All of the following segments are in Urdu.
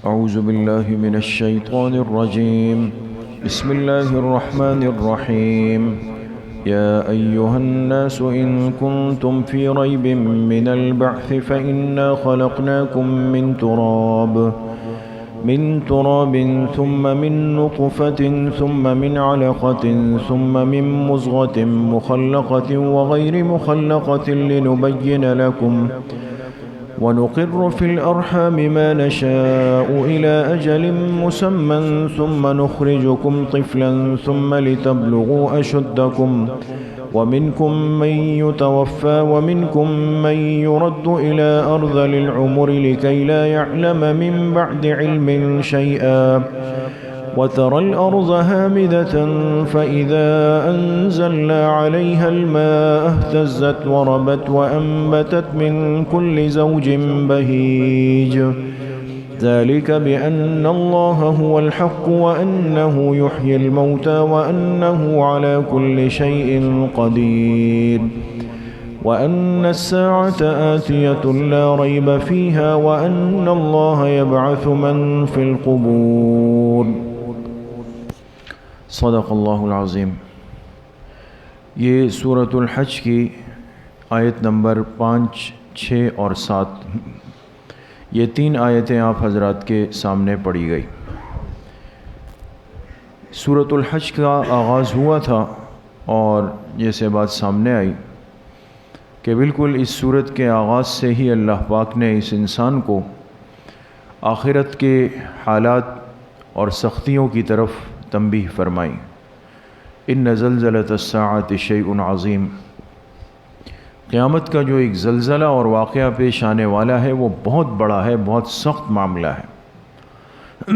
أعوذ بالله من الشيطان الرجيم. بسم الله الرحمن الرحيم. يا أيها الناس إن كنتم في ريب من البعث فإنا خلقناكم من تراب ثم من نطفة ثم من علقة ثم من مضغة مخلقة وغير مخلقة لنبين لكم ونقر في الأرحام ما نشاء إلى أجل مسمى ثم نخرجكم طفلا ثم لتبلغوا أشدكم ومنكم من يتوفى ومنكم من يرد إلى أرذل العمر لكي لا يعلم من بعد علم شيئا وترى الأرض هامدة فإذا أنزلنا عليها الماء اهتزت وربت وأنبتت من كل زوج بهيج ذلك بأن الله هو الحق وأنه يحيي الموتى وأنه على كل شيء قدير وأن الساعة آتية لا ريب فيها وأن الله يبعث من في القبور. صدق اللہ العظیم. یہ سورۃ الحج کی آیت نمبر 5، 6 اور 7 یہ 3 آیتیں آپ حضرات کے سامنے پڑھی گئی. سورۃ الحج کا آغاز ہوا تھا اور جیسے بات سامنے آئی کہ بالکل اس سورت کے آغاز سے ہی اللہ پاک نے اس انسان کو آخرت کے حالات اور سختیوں کی طرف تنبیہ فرمائی. ان زلزلۃ الساعۃ شیء عظیم. قیامت کا جو ایک زلزلہ اور واقعہ پیش آنے والا ہے وہ بہت بڑا ہے، بہت سخت معاملہ ہے.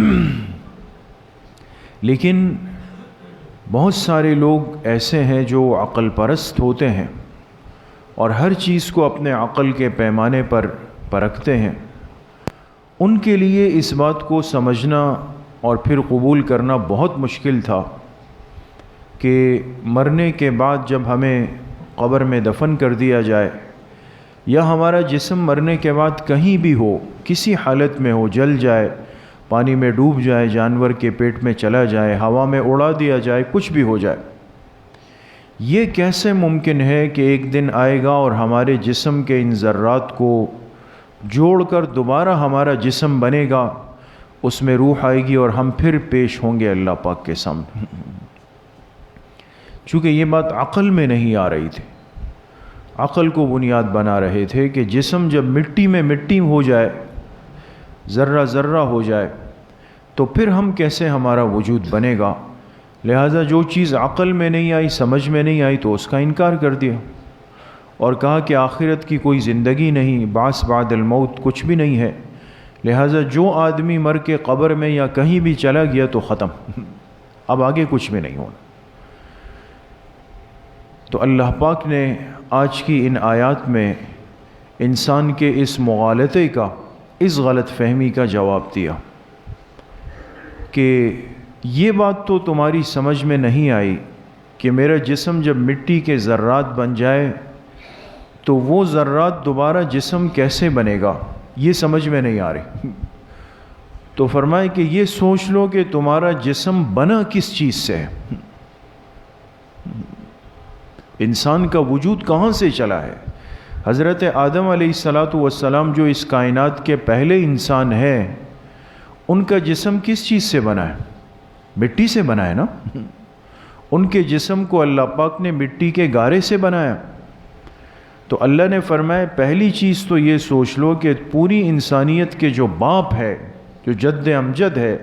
لیکن بہت سارے لوگ ایسے ہیں جو عقل پرست ہوتے ہیں اور ہر چیز کو اپنے عقل کے پیمانے پر پرکھتے ہیں. ان کے لیے اس بات کو سمجھنا اور پھر قبول کرنا بہت مشکل تھا کہ مرنے کے بعد جب ہمیں قبر میں دفن کر دیا جائے یا ہمارا جسم مرنے کے بعد کہیں بھی ہو، کسی حالت میں ہو، جل جائے، پانی میں ڈوب جائے، جانور کے پیٹ میں چلا جائے، ہوا میں اڑا دیا جائے، کچھ بھی ہو جائے، یہ کیسے ممکن ہے کہ ایک دن آئے گا اور ہمارے جسم کے ان ذرات کو جوڑ کر دوبارہ ہمارا جسم بنے گا، اس میں روح آئے گی اور ہم پھر پیش ہوں گے اللہ پاک کے سامنے. چونکہ یہ بات عقل میں نہیں آ رہی تھی، عقل کو بنیاد بنا رہے تھے کہ جسم جب مٹی میں مٹی ہو جائے، ذرہ ذرہ ہو جائے، تو پھر ہم کیسے ہمارا وجود بنے گا. لہٰذا جو چیز عقل میں نہیں آئی، سمجھ میں نہیں آئی، تو اس کا انکار کر دیا اور کہا کہ آخرت کی کوئی زندگی نہیں، بعث بعد الموت کچھ بھی نہیں ہے. لہٰذا جو آدمی مر کے قبر میں یا کہیں بھی چلا گیا تو ختم، اب آگے کچھ بھی نہیں ہونا. تو اللہ پاک نے آج کی ان آیات میں انسان کے اس مغالطے کا، اس غلط فہمی کا جواب دیا کہ یہ بات تو تمہاری سمجھ میں نہیں آئی کہ میرا جسم جب مٹی کے ذرات بن جائے تو وہ ذرات دوبارہ جسم کیسے بنے گا، یہ سمجھ میں نہیں آ رہی. تو فرمائے کہ یہ سوچ لو کہ تمہارا جسم بنا کس چیز سے ہے، انسان کا وجود کہاں سے چلا ہے. حضرت آدم علیہ السلام جو اس کائنات کے پہلے انسان ہیں، ان کا جسم کس چیز سے بنا ہے؟ مٹی سے بنا ہے نا. ان کے جسم کو اللہ پاک نے مٹی کے گارے سے بنایا. تو اللہ نے فرمایا پہلی چیز تو یہ سوچ لو کہ پوری انسانیت کے جو باپ ہے، جو جد امجد ہے،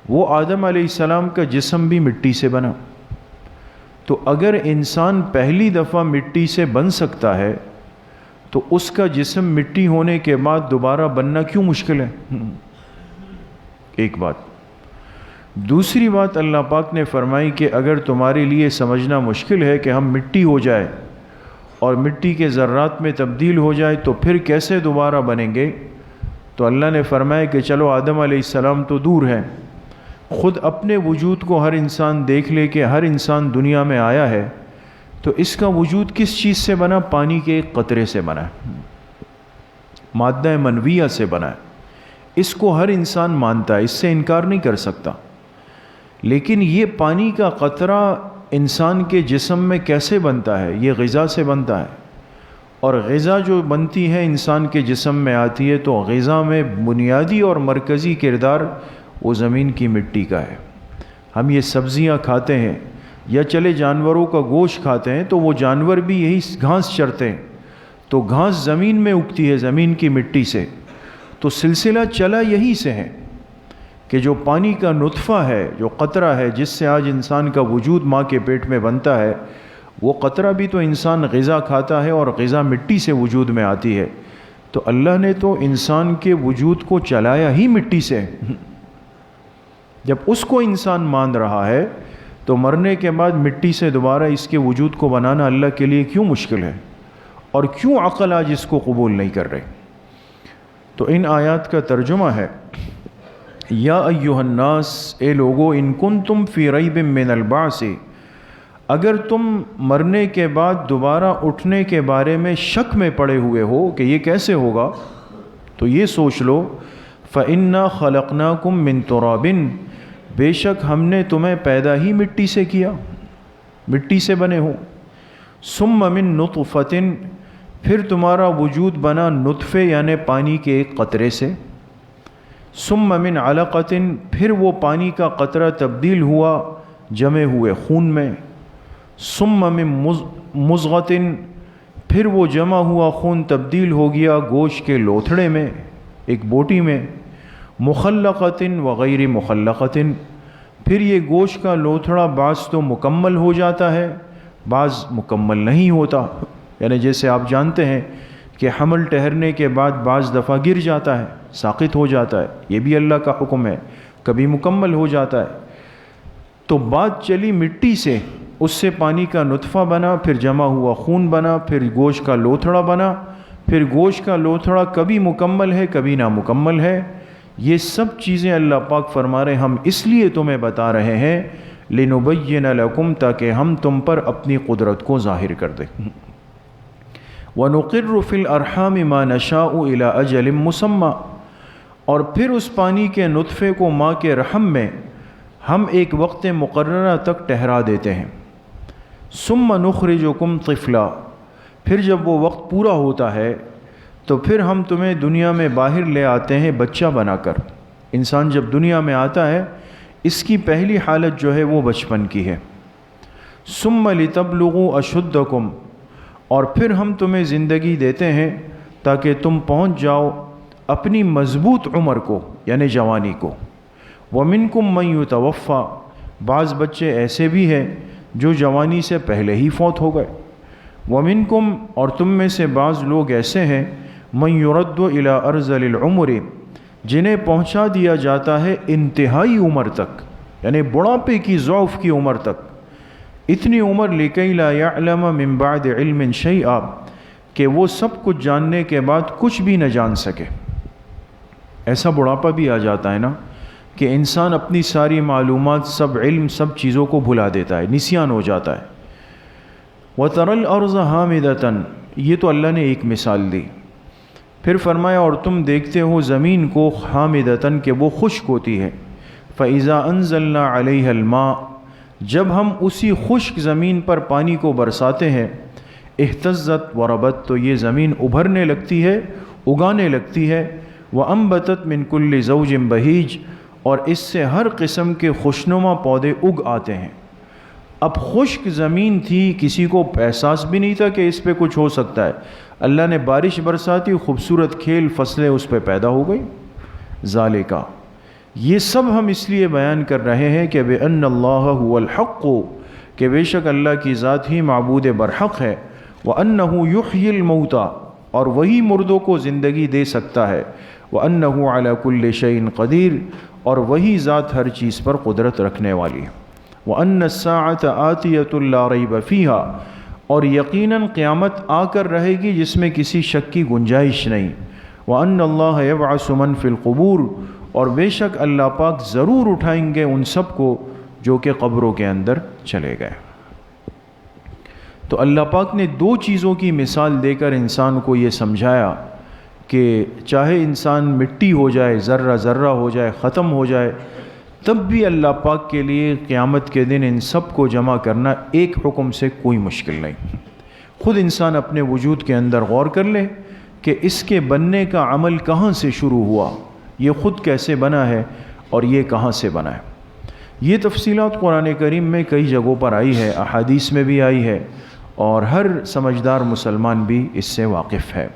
وہ آدم علیہ السلام کا جسم بھی مٹی سے بنا. تو اگر انسان پہلی دفعہ مٹی سے بن سکتا ہے تو اس کا جسم مٹی ہونے کے بعد دوبارہ بننا کیوں مشکل ہے؟ ایک بات. دوسری بات اللہ پاک نے فرمائی کہ اگر تمہارے لیے سمجھنا مشکل ہے کہ ہم مٹی ہو جائے اور مٹی کے ذرات میں تبدیل ہو جائے تو پھر کیسے دوبارہ بنیں گے، تو اللہ نے فرمایا کہ چلو آدم علیہ السلام تو دور ہے، خود اپنے وجود کو ہر انسان دیکھ لے کہ ہر انسان دنیا میں آیا ہے تو اس کا وجود کس چیز سے بنا؟ پانی کے ایک قطرے سے بنا ہے، مادہ منویہ سے بنا ہے، اس کو ہر انسان مانتا ہے، اس سے انکار نہیں کر سکتا، لیکن یہ پانی کا قطرہ انسان کے جسم میں کیسے بنتا ہے؟ یہ غذا سے بنتا ہے، اور غذا جو بنتی ہے انسان کے جسم میں آتی ہے، تو غذا میں بنیادی اور مرکزی کردار وہ زمین کی مٹی کا ہے۔ ہم یہ سبزیاں کھاتے ہیں یا چلے جانوروں کا گوشت کھاتے ہیں، تو وہ جانور بھی یہی گھاس چرتے ہیں، تو گھاس زمین میں اگتی ہے، زمین کی مٹی سے۔ تو سلسلہ چلا یہی سے ہے کہ جو پانی کا نطفہ ہے، جو قطرہ ہے، جس سے آج انسان کا وجود ماں کے پیٹ میں بنتا ہے، وہ قطرہ بھی تو انسان غذا کھاتا ہے، اور غذا مٹی سے وجود میں آتی ہے۔ تو اللہ نے تو انسان کے وجود کو چلایا ہی مٹی سے۔ جب اس کو انسان مان رہا ہے تو مرنے کے بعد مٹی سے دوبارہ اس کے وجود کو بنانا اللہ کے لیے کیوں مشکل ہے، اور کیوں عقل آج اس کو قبول نہیں کر رہے؟ تو ان آیات کا ترجمہ ہے، یا ایھا الناس، اے لوگو، ان کنتم فی ریب من البعث، اگر تم مرنے کے بعد دوبارہ اٹھنے کے بارے میں شک میں پڑے ہوئے ہو کہ یہ کیسے ہوگا، تو یہ سوچ لو، فإنا خلقناکم من تراب، بے شک ہم نے تمہیں پیدا ہی مٹی سے کیا، مٹی سے بنے ہو، ثم من نطفۃ، پھر تمہارا وجود بنا نطفے یعنی پانی کے ایک قطرے سے، ثم من علقۃ، پھر وہ پانی کا قطرہ تبدیل ہوا جمے ہوئے خون میں، ثم من مضغۃ، پھر وہ جمع ہوا خون تبدیل ہو گیا گوشت کے لوتھڑے میں، ایک بوٹی میں، مخلقۃ وغیر مخلقۃ، پھر یہ گوشت کا لوتھڑا بعض تو مکمل ہو جاتا ہے، بعض مکمل نہیں ہوتا، یعنی جیسے آپ جانتے ہیں کہ حمل ٹھہرنے کے بعد بعض دفعہ گر جاتا ہے، ساقط ہو جاتا ہے، یہ بھی اللہ کا حکم ہے، کبھی مکمل ہو جاتا ہے۔ تو بات چلی مٹی سے، اس سے پانی کا نطفہ بنا، پھر جمع ہوا خون بنا، پھر گوشت کا لوتھڑا بنا، پھر گوشت کا لوتھڑا کبھی مکمل ہے کبھی نامکمل ہے۔ یہ سب چیزیں اللہ پاک فرما رہے ہیں ہم اس لیے تمہیں بتا رہے ہیں، لِنُبَيِّنَ لَكُمْ، تاکہ ہم تم پر اپنی قدرت کو ظاہر کر دیں۔ وَنُقِرُّ فِي الْأَرْحَامِ مَا نَشَاءُ إِلَىٰ أَجَلٍ مُّسَمًّى، اور پھر اس پانی کے نطفے کو ماں کے رحم میں ہم ایک وقت مقررہ تک ٹھہرا دیتے ہیں، ثُمَّ نُخْرِجُكُمْ طِفْلًا، پھر جب وہ وقت پورا ہوتا ہے تو پھر ہم تمہیں دنیا میں باہر لے آتے ہیں بچہ بنا کر۔ انسان جب دنیا میں آتا ہے اس کی پہلی حالت جو ہے وہ بچپن کی ہے۔ ثُمَّ لِتَبْلُغُوا أَشُدَّكُمْ، اور پھر ہم تمہیں زندگی دیتے ہیں تاکہ تم پہنچ جاؤ اپنی مضبوط عمر کو، یعنی جوانی کو۔ وَمِنْكُمْ مَنْ يُتَوَفَّى، بعض بچے ایسے بھی ہیں جو جوانی سے پہلے ہی فوت ہو گئے۔ وَمِنْكُمْ، اور تم میں سے بعض لوگ ایسے ہیں، مَنْ يُرَدُّ إِلَىٰ أَرْذَلِ الْعُمُرِ، جنہیں پہنچا دیا جاتا ہے انتہائی عمر تک، یعنی بڑھاپے کی ضعف کی عمر تک، اتنی عمر لِكَيْ لَا يَعْلَمَ مِنْ بَعْدِ عِلْمٍ شَيْئًا، کہ وہ سب کچھ جاننے کے بعد کچھ بھی نہ جان سکے۔ ایسا بڑھاپا بھی آ جاتا ہے نا کہ انسان اپنی ساری معلومات، سب علم، سب چیزوں کو بھلا دیتا ہے، نسیان ہو جاتا ہے۔ وَتَرَى الْأَرْضَ حَامِدَةً، یہ تو اللہ نے ایک مثال دی۔ پھر فرمایا اور تم دیکھتے ہو زمین کو حامدتاً، کہ وہ خشک ہوتی ہے، فَإِذَا أَنزَلْنَا عَلَيْهَا الْمَاءَ، جب ہم اسی خشک زمین پر پانی کو برساتے ہیں، اہتزت وربت، تو یہ زمین ابھرنے لگتی ہے، اگانے لگتی ہے، وَأَنبَتَتْ مِنْ كُلِّ زَوْجٍ بَهِيجٍ، اور اس سے ہر قسم کے خوشنما پودے اگ آتے ہیں۔ اب خشک زمین تھی، کسی کو احساس بھی نہیں تھا کہ اس پہ کچھ ہو سکتا ہے، اللہ نے بارش برساتی، خوبصورت کھیل فصلیں اس پہ پیدا ہو گئی۔ ذالکا، یہ سب ہم اس لیے بیان کر رہے ہیں کہ بِأَنَّ اللَّهَ هُوَ الْحَقُّ، کہ بے شک اللہ کی ذات ہی معبود برحق ہے، وَأَنَّهُ يُحْيِي الْمَوْتَى، اور وہی مردوں کو زندگی دے سکتا ہے، وَأَنَّهُ عَلَى كُلِّ شَيْءٍ قَدِيرٌ، اور وہی ذات ہر چیز پر قدرت رکھنے والی ہے۔ وَأَنَّ السَّاعَةَ آتِيَةٌ لَا رَيْبَ فِيهَا، اور یقیناً قیامت آ کر رہے گی جس میں کسی شک کی گنجائش نہیں۔ وَأَنَّ اللَّهَ يَبْعَثُ مَن فِي الْقُبُورِ، اور بے شک اللہ پاک ضرور اٹھائیں گے ان سب کو جو کہ قبروں کے اندر چلے گئے۔ تو اللہ پاک نے دو چیزوں کی مثال دے کر انسان کو یہ سمجھایا کہ چاہے انسان مٹی ہو جائے، ذرہ ذرہ ہو جائے، ختم ہو جائے، تب بھی اللہ پاک کے لیے قیامت کے دن ان سب کو جمع کرنا ایک حکم سے کوئی مشکل نہیں۔ خود انسان اپنے وجود کے اندر غور کر لے کہ اس کے بننے کا عمل کہاں سے شروع ہوا، یہ خود کیسے بنا ہے اور یہ کہاں سے بنا ہے۔ یہ تفصیلات قرآن کریم میں کئی جگہوں پر آئی ہے، احادیث میں بھی آئی ہے، اور ہر سمجھدار مسلمان بھی اس سے واقف ہے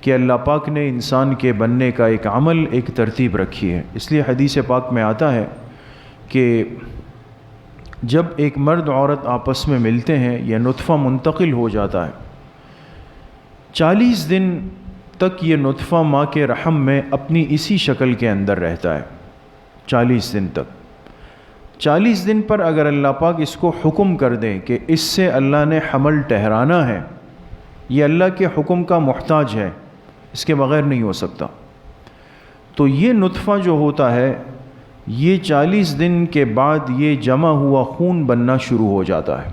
کہ اللہ پاک نے انسان کے بننے کا ایک عمل، ایک ترتیب رکھی ہے۔ اس لیے حدیث پاک میں آتا ہے کہ جب ایک مرد عورت آپس میں ملتے ہیں، یہ نطفہ منتقل ہو جاتا ہے، 40 دن تک یہ نطفہ ماں کے رحم میں اپنی اسی شکل کے اندر رہتا ہے، 40 دن تک۔ 40 دن پر اگر اللہ پاک اس کو حکم کر دیں کہ اس سے اللہ نے حمل ٹھہرانا ہے، یہ اللہ کے حکم کا محتاج ہے، اس کے بغیر نہیں ہو سکتا، تو یہ نطفہ جو ہوتا ہے یہ 40 دن کے بعد یہ جمع ہوا خون بننا شروع ہو جاتا ہے،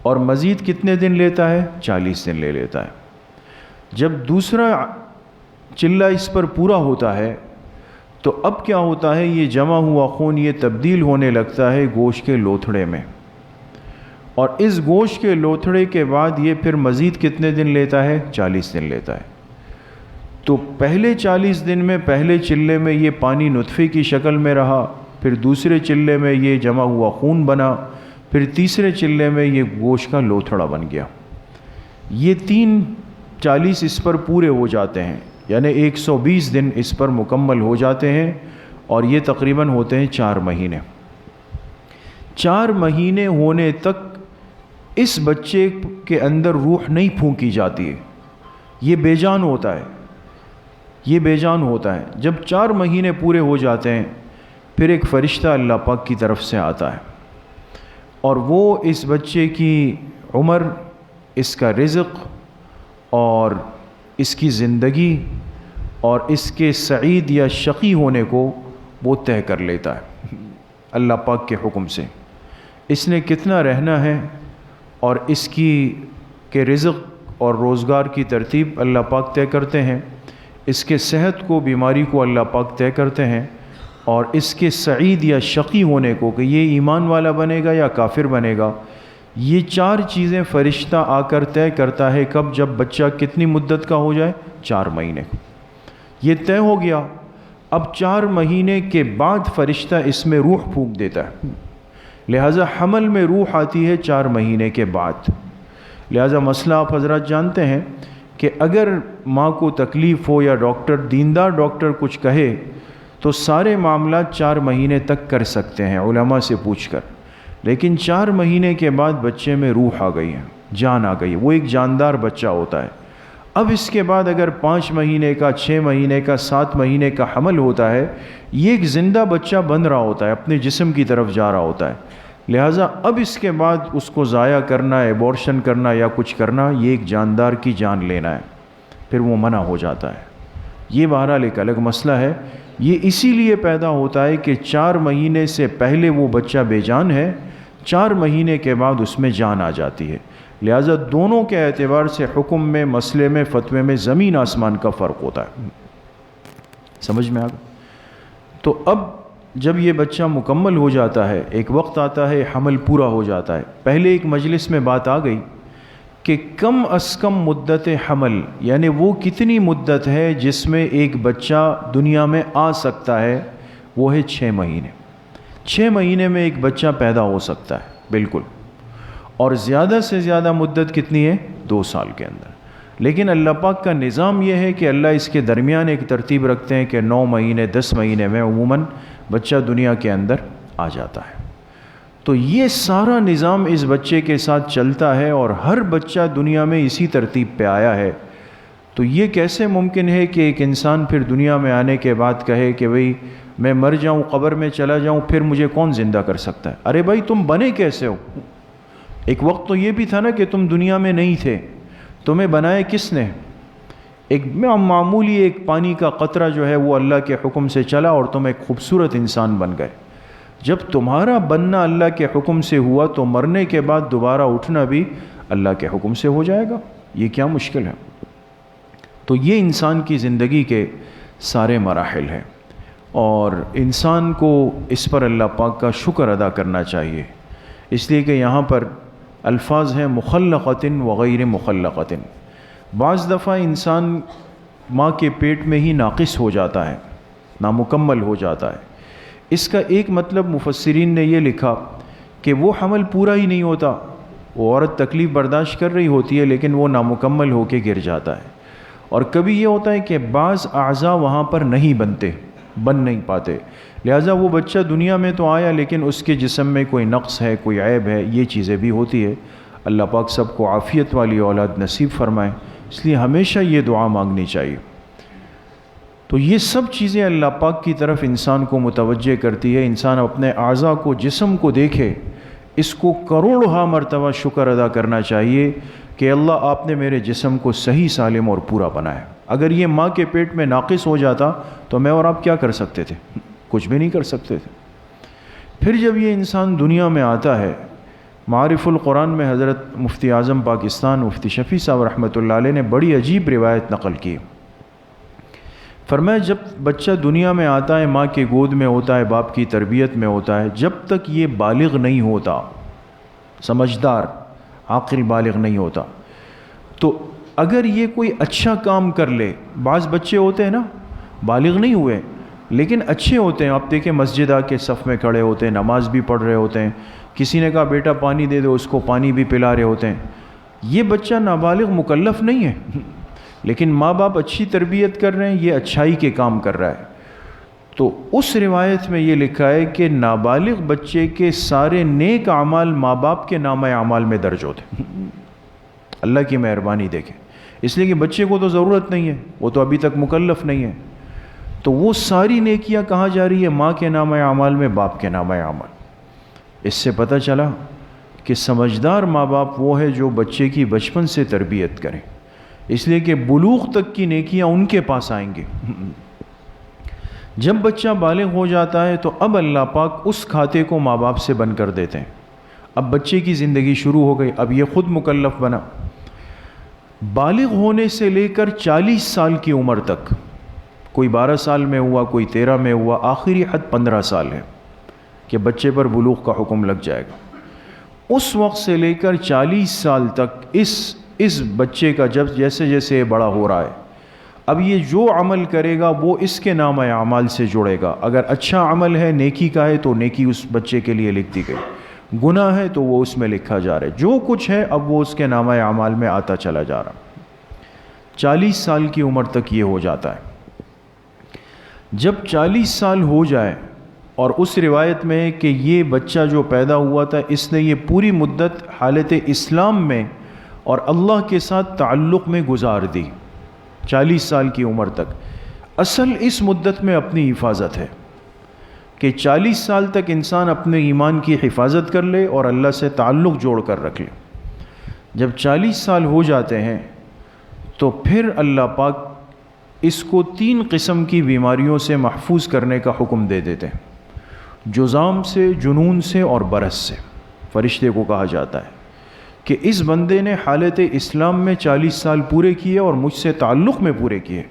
اور مزید کتنے دن لیتا ہے؟ 40 دن لے لیتا ہے۔ جب دوسرا چلہ اس پر پورا ہوتا ہے تو اب کیا ہوتا ہے، یہ جمع ہوا خون یہ تبدیل ہونے لگتا ہے گوشت کے لوتھڑے میں، اور اس گوشت کے لوتھڑے کے بعد یہ پھر مزید کتنے دن لیتا ہے؟ 40 دن لیتا ہے۔ تو پہلے 40 دن میں پہلے چلے میں یہ پانی نطفے کی شکل میں رہا، پھر دوسرے چلے میں یہ جمع ہوا خون بنا، پھر تیسرے چلے میں یہ گوشت کا لوتھڑا بن گیا۔ یہ 40 اس پر پورے ہو جاتے ہیں، یعنی 120 دن اس پر مکمل ہو جاتے ہیں، اور یہ تقریباً ہوتے ہیں 4 مہینے۔ 4 مہینے ہونے تک اس بچے کے اندر روح نہیں پھونکی جاتی ہے، یہ بے جان ہوتا ہے، یہ بے جان ہوتا ہے۔ جب 4 مہینے پورے ہو جاتے ہیں پھر ایک فرشتہ اللہ پاک کی طرف سے آتا ہے، اور وہ اس بچے کی عمر، اس کا رزق اور اس کی زندگی اور اس کے سعید یا شقی ہونے کو وہ طے کر لیتا ہے اللہ پاک کے حکم سے۔ اس نے کتنا رہنا ہے اور اس کی کے رزق اور روزگار کی ترتیب اللہ پاک طے کرتے ہیں، اس کے صحت کو، بیماری کو اللہ پاک طے کرتے ہیں، اور اس کے سعید یا شقی ہونے کو کہ یہ ایمان والا بنے گا یا کافر بنے گا، یہ 4 چیزیں فرشتہ آ کر طے کرتا ہے۔ کب؟ جب بچہ کتنی مدت کا ہو جائے؟ 4 مہینے۔ یہ طے ہو گیا، اب 4 مہینے کے بعد فرشتہ اس میں روح پھونک دیتا ہے، لہٰذا حمل میں روح آتی ہے 4 مہینے کے بعد۔ لہٰذا مسئلہ آپ حضرات جانتے ہیں کہ اگر ماں کو تکلیف ہو یا ڈاکٹر، دیندار ڈاکٹر کچھ کہے تو سارے معاملات 4 مہینے تک کر سکتے ہیں علماء سے پوچھ کر، لیکن 4 مہینے کے بعد بچے میں روح آ گئی ہے، جان آ گئی ہے، وہ ایک جاندار بچہ ہوتا ہے۔ اب اس کے بعد اگر 5 مہینے کا، 6 مہینے کا، 7 مہینے کا حمل ہوتا ہے، یہ ایک زندہ بچہ بن رہا ہوتا ہے، اپنے جسم کی طرف جا رہا ہوتا ہے، لہٰذا اب اس کے بعد اس کو ضائع کرنا، ایبورشن کرنا یا کچھ کرنا، یہ ایک جاندار کی جان لینا ہے، پھر وہ منع ہو جاتا ہے۔ یہ بہرحال ایک الگ مسئلہ ہے، یہ اسی لیے پیدا ہوتا ہے کہ 4 مہینے سے پہلے وہ بچہ بے جان ہے، 4 مہینے کے بعد اس میں جان آ جاتی ہے، لہٰذا دونوں کے اعتبار سے حکم میں، مسئلے میں، فتوے میں زمین آسمان کا فرق ہوتا ہے۔ سمجھ میں آ گیا؟ تو اب جب یہ بچہ مکمل ہو جاتا ہے، ایک وقت آتا ہے حمل پورا ہو جاتا ہے۔ پہلے ایک مجلس میں بات آ گئی کہ کم از کم مدت حمل، یعنی وہ کتنی مدت ہے جس میں ایک بچہ دنیا میں آ سکتا ہے، وہ ہے 6 مہینے۔ 6 مہینے میں ایک بچہ پیدا ہو سکتا ہے، بالکل، اور زیادہ سے زیادہ مدت کتنی ہے؟ 2 سال کے اندر۔ لیکن اللہ پاک کا نظام یہ ہے کہ اللہ اس کے درمیان ایک ترتیب رکھتے ہیں کہ 9 مہینے 10 مہینے میں عموماً بچہ دنیا کے اندر آ جاتا ہے۔ تو یہ سارا نظام اس بچے کے ساتھ چلتا ہے، اور ہر بچہ دنیا میں اسی ترتیب پہ آیا ہے۔ تو یہ کیسے ممکن ہے کہ ایک انسان پھر دنیا میں آنے کے بعد کہے کہ بھئی میں مر جاؤں، قبر میں چلا جاؤں، پھر مجھے کون زندہ کر سکتا ہے؟ ارے بھائی تم بنے کیسے ہو؟ ایک وقت تو یہ بھی تھا نا کہ تم دنیا میں نہیں تھے، تمہیں بنائے کس نے؟ ایک معمولی ایک پانی کا قطرہ جو ہے وہ اللہ کے حکم سے چلا اور تم ایک خوبصورت انسان بن گئے۔ جب تمہارا بننا اللہ کے حکم سے ہوا تو مرنے کے بعد دوبارہ اٹھنا بھی اللہ کے حکم سے ہو جائے گا، یہ کیا مشکل ہے؟ تو یہ انسان کی زندگی کے سارے مراحل ہیں، اور انسان کو اس پر اللہ پاک کا شکر ادا کرنا چاہیے، اس لیے کہ یہاں پر الفاظ ہیں مخلقۃ وغیر مخلقۃ۔ بعض دفعہ انسان ماں کے پیٹ میں ہی ناقص ہو جاتا ہے، نامکمل ہو جاتا ہے۔ اس کا ایک مطلب مفسرین نے یہ لکھا کہ وہ حمل پورا ہی نہیں ہوتا، وہ عورت تکلیف برداشت کر رہی ہوتی ہے لیکن وہ نامکمل ہو کے گر جاتا ہے۔ اور کبھی یہ ہوتا ہے کہ بعض اعضاء وہاں پر نہیں بن نہیں پاتے، لہٰذا وہ بچہ دنیا میں تو آیا لیکن اس کے جسم میں کوئی نقص ہے، کوئی عیب ہے، یہ چیزیں بھی ہوتی ہے۔ اللہ پاک سب کو عافیت والی اولاد نصیب فرمائے، اس لیے ہمیشہ یہ دعا مانگنی چاہیے۔ تو یہ سب چیزیں اللہ پاک کی طرف انسان کو متوجہ کرتی ہے۔ انسان اپنے اعضاء کو، جسم کو دیکھے، اس کو کروڑہا مرتبہ شکر ادا کرنا چاہیے کہ اللہ آپ نے میرے جسم کو صحیح سالم اور پورا بنایا۔ اگر یہ ماں کے پیٹ میں ناقص ہو جاتا تو میں اور آپ کیا کر سکتے تھے؟ کچھ بھی نہیں کر سکتے تھے۔ پھر جب یہ انسان دنیا میں آتا ہے، معارف القرآن میں حضرت مفتی اعظم پاکستان مفتی شفیع صاحب رحمۃ اللہ علیہ نے بڑی عجیب روایت نقل کی۔ فرمایا جب بچہ دنیا میں آتا ہے، ماں کے گود میں ہوتا ہے، باپ کی تربیت میں ہوتا ہے، جب تک یہ بالغ نہیں ہوتا، سمجھدار عاقل بالغ نہیں ہوتا، تو اگر یہ کوئی اچھا کام کر لے، بعض بچے ہوتے ہیں نا بالغ نہیں ہوئے لیکن اچھے ہوتے ہیں، آپ دیکھیں مسجد آ کے صف میں کھڑے ہوتے ہیں، نماز بھی پڑھ رہے ہوتے ہیں، کسی نے کہا بیٹا پانی دے دو، اس کو پانی بھی پلا رہے ہوتے ہیں، یہ بچہ نابالغ مکلف نہیں ہے لیکن ماں باپ اچھی تربیت کر رہے ہیں، یہ اچھائی کے کام کر رہا ہے۔ تو اس روایت میں یہ لکھا ہے کہ نابالغ بچے کے سارے نیک اعمال ماں باپ کے نامہ اعمال میں درج ہوتے ہیں۔ اللہ کی مہربانی دیکھیں، اس لیے کہ بچے کو تو ضرورت نہیں ہے، وہ تو ابھی تک مکلف نہیں ہے، تو وہ ساری نیکیاں کہاں جا رہی ہے؟ ماں کے نامہ اعمال میں، باپ کے نامہ اعمال۔ اس سے پتہ چلا کہ سمجھدار ماں باپ وہ ہے جو بچے کی بچپن سے تربیت کریں، اس لیے کہ بلوغ تک کی نیکیاں ان کے پاس آئیں گے۔ جب بچہ بالغ ہو جاتا ہے تو اب اللہ پاک اس کھاتے کو ماں باپ سے بند کر دیتے ہیں، اب بچے کی زندگی شروع ہو گئی، اب یہ خود مکلف بنا۔ بالغ ہونے سے لے کر 40 سال کی عمر تک، کوئی 12 سال میں ہوا، کوئی 13 میں ہوا، آخری حد 15 سال ہے کہ بچے پر بلوغ کا حکم لگ جائے گا۔ اس وقت سے لے کر 40 سال تک اس بچے کا جب جیسے جیسے بڑا ہو رہا ہے، اب یہ جو عمل کرے گا وہ اس کے نامہ اعمال سے جڑے گا۔ اگر اچھا عمل ہے، نیکی کا ہے، تو نیکی اس بچے کے لیے لکھ دی گئی، گناہ ہے تو وہ اس میں لکھا جا رہا ہے، جو کچھ ہے اب وہ اس کے نامہ اعمال میں آتا چلا جا رہا۔ 40 سال کی عمر تک یہ ہو جاتا ہے۔ جب 40 سال ہو جائے، اور اس روایت میں ہے کہ یہ بچہ جو پیدا ہوا تھا اس نے یہ پوری مدت حالت اسلام میں اور اللہ کے ساتھ تعلق میں گزار دی، 40 سال کی عمر تک۔ اصل اس مدت میں اپنی حفاظت ہے کہ 40 سال تک انسان اپنے ایمان کی حفاظت کر لے اور اللہ سے تعلق جوڑ کر رکھ لے۔ جب 40 سال ہو جاتے ہیں تو پھر اللہ پاک اس کو 3 قسم کی بیماریوں سے محفوظ کرنے کا حکم دے دیتے ہیں، جذام سے، جنون سے اور برس سے۔ فرشتے کو کہا جاتا ہے کہ اس بندے نے حالت اسلام میں 40 سال پورے کیے اور مجھ سے تعلق میں پورے کیے،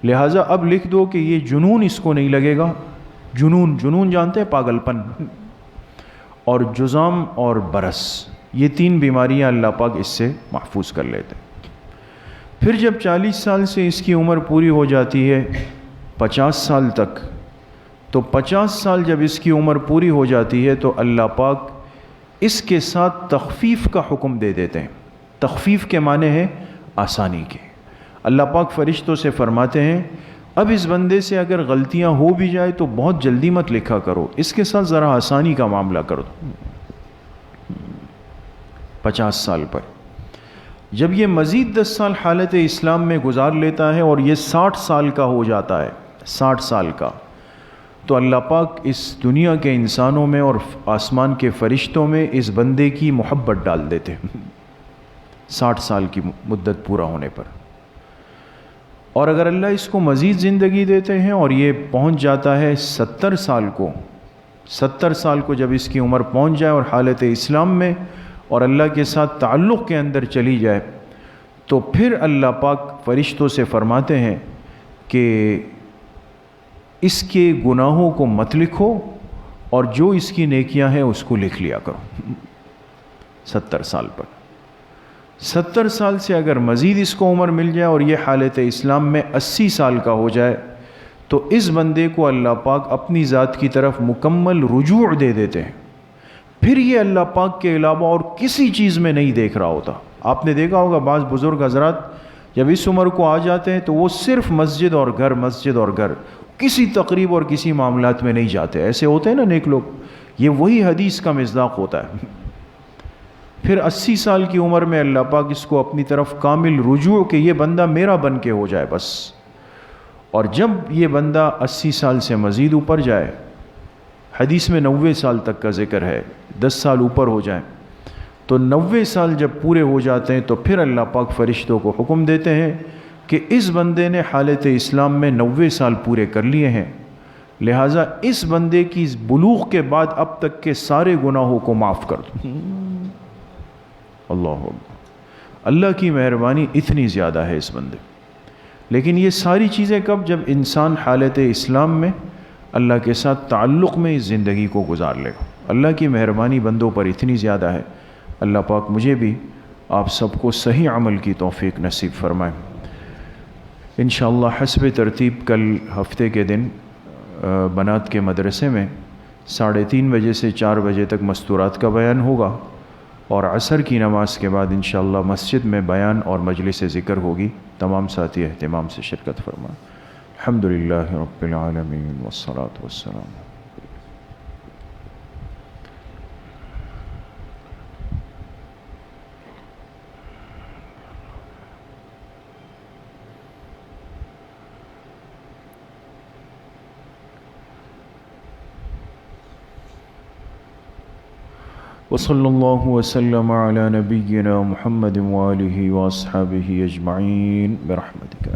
لہٰذا اب لکھ دو کہ یہ جنون اس کو نہیں لگے گا۔ جنون جانتے ہیں، پاگل پن، اور جذام اور برس، یہ 3 بیماریاں اللہ پاک اس سے محفوظ کر لیتے ہیں۔ پھر جب 40 سال سے اس کی عمر پوری ہو جاتی ہے 50 سال تک، تو 50 سال جب اس کی عمر پوری ہو جاتی ہے تو اللہ پاک اس کے ساتھ تخفیف کا حکم دے دیتے ہیں۔ تخفیف کے معنی ہے آسانی کے۔ اللہ پاک فرشتوں سے فرماتے ہیں اب اس بندے سے اگر غلطیاں ہو بھی جائے تو بہت جلدی مت لکھا کرو، اس کے ساتھ ذرا آسانی کا معاملہ کرو۔ 50 سال پر جب یہ مزید 10 سال حالت اسلام میں گزار لیتا ہے اور یہ 60 سال کا ہو جاتا ہے، 60 سال کا، تو اللہ پاک اس دنیا کے انسانوں میں اور آسمان کے فرشتوں میں اس بندے کی محبت ڈال دیتے ہیں 60 سال کی مدت پورا ہونے پر۔ اور اگر اللہ اس کو مزید زندگی دیتے ہیں اور یہ پہنچ جاتا ہے 70 سال کو، 70 سال کو جب اس کی عمر پہنچ جائے اور حالت اسلام میں اور اللہ کے ساتھ تعلق کے اندر چلی جائے، تو پھر اللہ پاک فرشتوں سے فرماتے ہیں کہ اس کے گناہوں کو مت لکھو اور جو اس کی نیکیاں ہیں اس کو لکھ لیا کرو 70 سال پر. 70 سال سے اگر مزید اس کو عمر مل جائے اور یہ حالت اسلام میں 80 سال کا ہو جائے تو اس بندے کو اللہ پاک اپنی ذات کی طرف مکمل رجوع دے دیتے ہیں. پھر یہ اللہ پاک کے علاوہ اور کسی چیز میں نہیں دیکھ رہا ہوتا. آپ نے دیکھا ہوگا بعض بزرگ حضرات جب اس عمر کو آ جاتے ہیں تو وہ صرف مسجد اور گھر کسی تقریب اور کسی معاملات میں نہیں جاتے. ایسے ہوتے ہیں نا نیک لوگ. یہ وہی حدیث کا مصداق ہوتا ہے. پھر 80 سال کی عمر میں اللہ پاک اس کو اپنی طرف کامل رجوع کہ یہ بندہ میرا بن کے ہو جائے بس. اور جب یہ بندہ 80 سال سے مزید اوپر جائے, حدیث میں 90 سال تک کا ذکر ہے, 10 سال اوپر ہو جائیں, تو 90 سال جب پورے ہو جاتے ہیں تو پھر اللہ پاک فرشتوں کو حکم دیتے ہیں کہ اس بندے نے حالت اسلام میں 90 سال پورے کر لیے ہیں, لہٰذا اس بندے کی بلوغ کے بعد اب تک کے سارے گناہوں کو معاف کر دو. اللہ کی مہربانی اتنی زیادہ ہے اس بندے. لیکن یہ ساری چیزیں کب؟ جب انسان حالت اسلام میں اللہ کے ساتھ تعلق میں اس زندگی کو گزار لے گا. اللہ کی مہربانی بندوں پر اتنی زیادہ ہے. اللہ پاک مجھے بھی آپ سب کو صحیح عمل کی توفیق نصیب فرمائے. انشاءاللہ حسب ترتیب کل ہفتے کے دن بنات کے مدرسے میں 3:30 بجے سے 4 بجے تک مستورات کا بیان ہوگا, اور عصر کی نماز کے بعد انشاءاللہ مسجد میں بیان اور مجلس ذکر ہوگی. تمام ساتھی اہتمام سے شرکت فرمائیں. الحمدللہ رب العالمین والصلاة والسلام. وصلی اللہ وسلم علی نبینا محمد وآلہ واصحابہ اجمعین برحمتک.